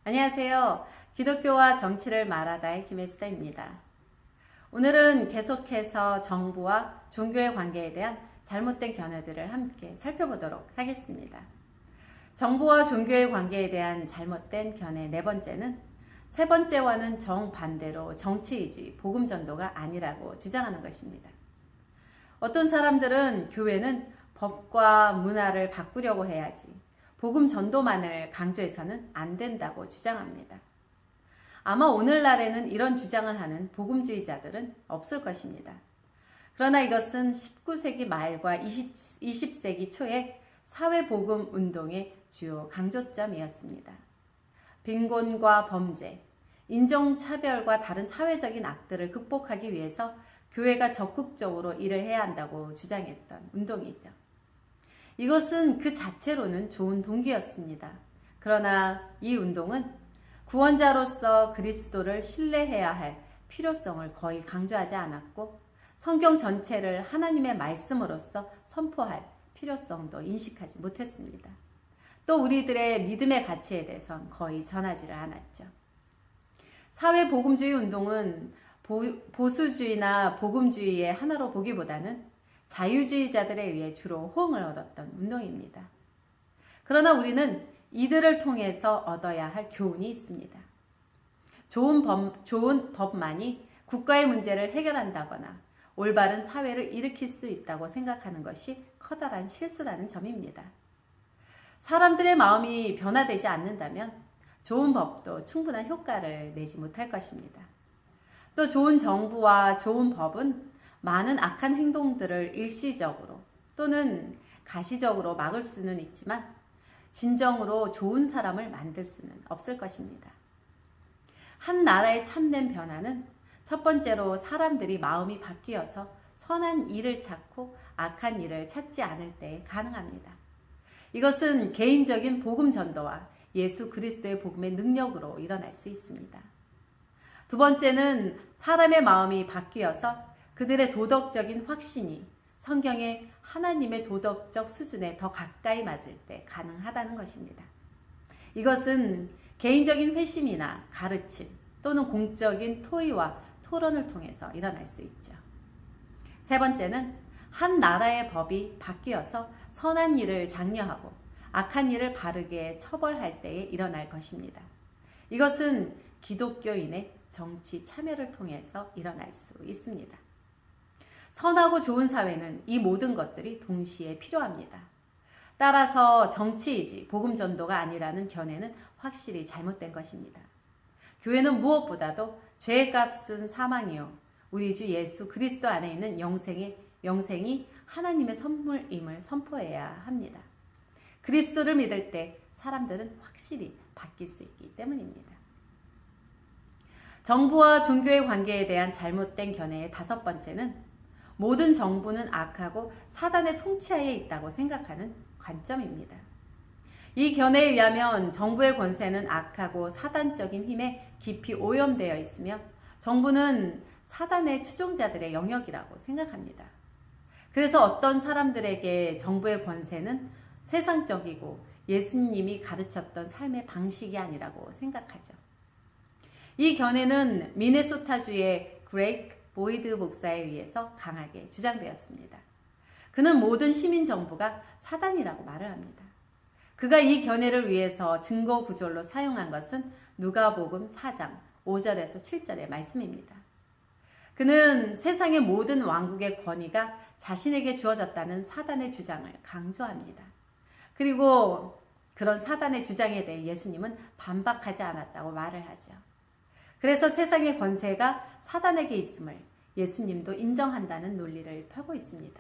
안녕하세요. 기독교와 정치를 말하다의 김혜수다입니다. 오늘은 계속해서 정부와 종교의 관계에 대한 잘못된 견해들을 함께 살펴보도록 하겠습니다. 정부와 종교의 관계에 대한 잘못된 견해 네 번째는 세 번째와는 정반대로 정치이지 복음 전도가 아니라고 주장하는 것입니다. 어떤 사람들은 교회는 법과 문화를 바꾸려고 해야지 복음 전도만을 강조해서는 안 된다고 주장합니다. 아마 오늘날에는 이런 주장을 하는 복음주의자들은 없을 것입니다. 그러나 이것은 19세기 말과 20세기 초의 사회복음 운동의 주요 강조점이었습니다. 빈곤과 범죄, 인종차별과 다른 사회적인 악들을 극복하기 위해서 교회가 적극적으로 일을 해야 한다고 주장했던 운동이죠. 이것은 그 자체로는 좋은 동기였습니다. 그러나 이 운동은 구원자로서 그리스도를 신뢰해야 할 필요성을 거의 강조하지 않았고 성경 전체를 하나님의 말씀으로서 선포할 필요성도 인식하지 못했습니다. 또 우리들의 믿음의 가치에 대해선 거의 전하지를 않았죠. 사회복음주의 운동은 보수주의나 복음주의의 하나로 보기보다는 자유주의자들에 의해 주로 호응을 얻었던 운동입니다. 그러나 우리는 이들을 통해서 얻어야 할 교훈이 있습니다. 좋은 법만이 국가의 문제를 해결한다거나 올바른 사회를 일으킬 수 있다고 생각하는 것이 커다란 실수라는 점입니다. 사람들의 마음이 변화되지 않는다면 좋은 법도 충분한 효과를 내지 못할 것입니다. 또 좋은 정부와 좋은 법은 많은 악한 행동들을 일시적으로 또는 가시적으로 막을 수는 있지만 진정으로 좋은 사람을 만들 수는 없을 것입니다. 한 나라의 참된 변화는 첫 번째로 사람들이 마음이 바뀌어서 선한 일을 찾고 악한 일을 찾지 않을 때 가능합니다. 이것은 개인적인 복음 전도와 예수 그리스도의 복음의 능력으로 일어날 수 있습니다. 두 번째는 사람의 마음이 바뀌어서 그들의 도덕적인 확신이 성경의 하나님의 도덕적 수준에 더 가까이 맞을 때 가능하다는 것입니다. 이것은 개인적인 회심이나 가르침 또는 공적인 토의와 토론을 통해서 일어날 수 있죠. 세 번째는 한 나라의 법이 바뀌어서 선한 일을 장려하고 악한 일을 바르게 처벌할 때에 일어날 것입니다. 이것은 기독교인의 정치 참여를 통해서 일어날 수 있습니다. 선하고 좋은 사회는 이 모든 것들이 동시에 필요합니다. 따라서 정치이지 복음 전도가 아니라는 견해는 확실히 잘못된 것입니다. 교회는 무엇보다도 죄의 값은 사망이요 우리 주 예수 그리스도 안에 있는 영생이 하나님의 선물임을 선포해야 합니다. 그리스도를 믿을 때 사람들은 확실히 바뀔 수 있기 때문입니다. 정부와 종교의 관계에 대한 잘못된 견해의 다섯 번째는 모든 정부는 악하고 사단의 통치하에 있다고 생각하는 관점입니다. 이 견해에 의하면 정부의 권세는 악하고 사단적인 힘에 깊이 오염되어 있으며 정부는 사단의 추종자들의 영역이라고 생각합니다. 그래서 어떤 사람들에게 정부의 권세는 세상적이고 예수님이 가르쳤던 삶의 방식이 아니라고 생각하죠. 이 견해는 미네소타주의 그레이크 보이드 목사에 의해서 강하게 주장되었습니다. 그는 모든 시민정부가 사단이라고 말을 합니다. 그가 이 견해를 위해서 증거 구절로 사용한 것은 누가복음 4장 5절에서 7절의 말씀입니다. 그는 세상의 모든 왕국의 권위가 자신에게 주어졌다는 사단의 주장을 강조합니다. 그리고 그런 사단의 주장에 대해 예수님은 반박하지 않았다고 말을 하죠. 그래서 세상의 권세가 사단에게 있음을 예수님도 인정한다는 논리를 펴고 있습니다.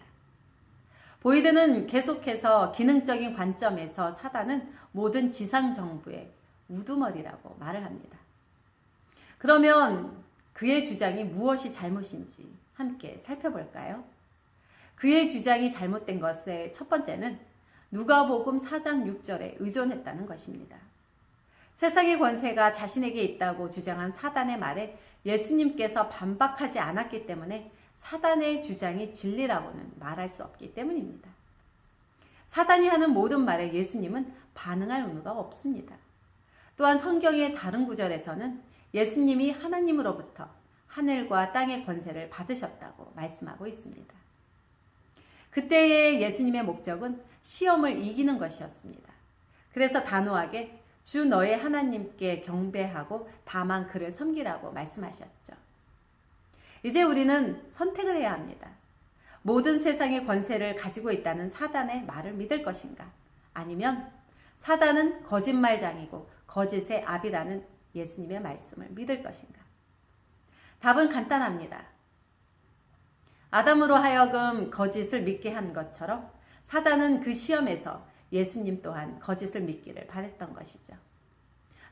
보이드는 계속해서 기능적인 관점에서 사단은 모든 지상 정부의 우두머리라고 말을 합니다. 그러면 그의 주장이 무엇이 잘못인지 함께 살펴볼까요? 그의 주장이 잘못된 것의 첫 번째는 누가복음 4장 6절에 의존했다는 것입니다. 세상의 권세가 자신에게 있다고 주장한 사단의 말에 예수님께서 반박하지 않았기 때문에 사단의 주장이 진리라고는 말할 수 없기 때문입니다. 사단이 하는 모든 말에 예수님은 반응할 의무가 없습니다. 또한 성경의 다른 구절에서는 예수님이 하나님으로부터 하늘과 땅의 권세를 받으셨다고 말씀하고 있습니다. 그때의 예수님의 목적은 시험을 이기는 것이었습니다. 그래서 단호하게 주 너의 하나님께 경배하고 다만 그를 섬기라고 말씀하셨죠. 이제 우리는 선택을 해야 합니다. 모든 세상의 권세를 가지고 있다는 사단의 말을 믿을 것인가? 아니면 사단은 거짓말장이고 거짓의 압이라는 예수님의 말씀을 믿을 것인가? 답은 간단합니다. 아담으로 하여금 거짓을 믿게 한 것처럼 사단은 그 시험에서 예수님 또한 거짓을 믿기를 바랬던 것이죠.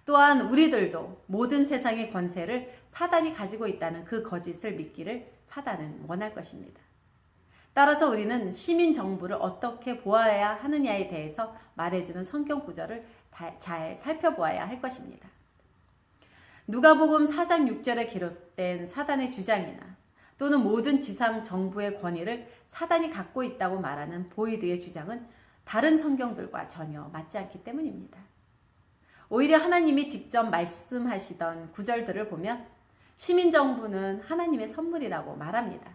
또한 우리들도 모든 세상의 권세를 사단이 가지고 있다는 그 거짓을 믿기를 사단은 원할 것입니다. 따라서 우리는 시민 정부를 어떻게 보아야 하느냐에 대해서 말해주는 성경 구절을 잘 살펴보아야 할 것입니다. 누가복음 4장 6절에 기록된 사단의 주장이나 또는 모든 지상 정부의 권위를 사단이 갖고 있다고 말하는 보이드의 주장은 다른 성경들과 전혀 맞지 않기 때문입니다. 오히려 하나님이 직접 말씀하시던 구절들을 보면 시민정부는 하나님의 선물이라고 말합니다.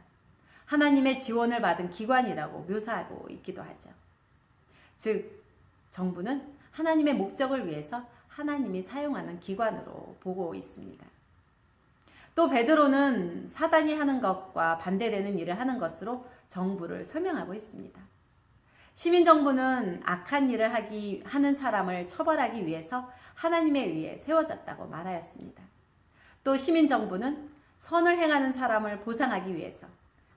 하나님의 지원을 받은 기관이라고 묘사하고 있기도 하죠. 즉, 정부는 하나님의 목적을 위해서 하나님이 사용하는 기관으로 보고 있습니다. 또 베드로는 사단이 하는 것과 반대되는 일을 하는 것으로 정부를 설명하고 있습니다. 시민정부는 악한 일을 하는 사람을 처벌하기 위해서 하나님에 의해 세워졌다고 말하였습니다. 또 시민정부는 선을 행하는 사람을 보상하기 위해서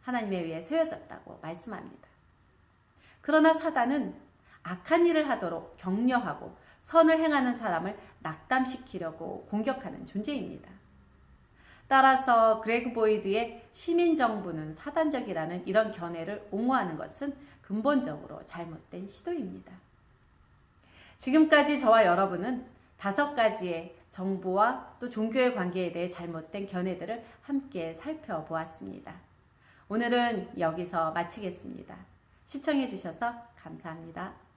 하나님에 의해 세워졌다고 말씀합니다. 그러나 사단은 악한 일을 하도록 격려하고 선을 행하는 사람을 낙담시키려고 공격하는 존재입니다. 따라서 그레그 보이드의 시민정부는 사단적이라는 이런 견해를 옹호하는 것은 근본적으로 잘못된 시도입니다. 지금까지 저와 여러분은 5가지의 정부와 또 종교의 관계에 대해 잘못된 견해들을 함께 살펴보았습니다. 오늘은 여기서 마치겠습니다. 시청해 주셔서 감사합니다.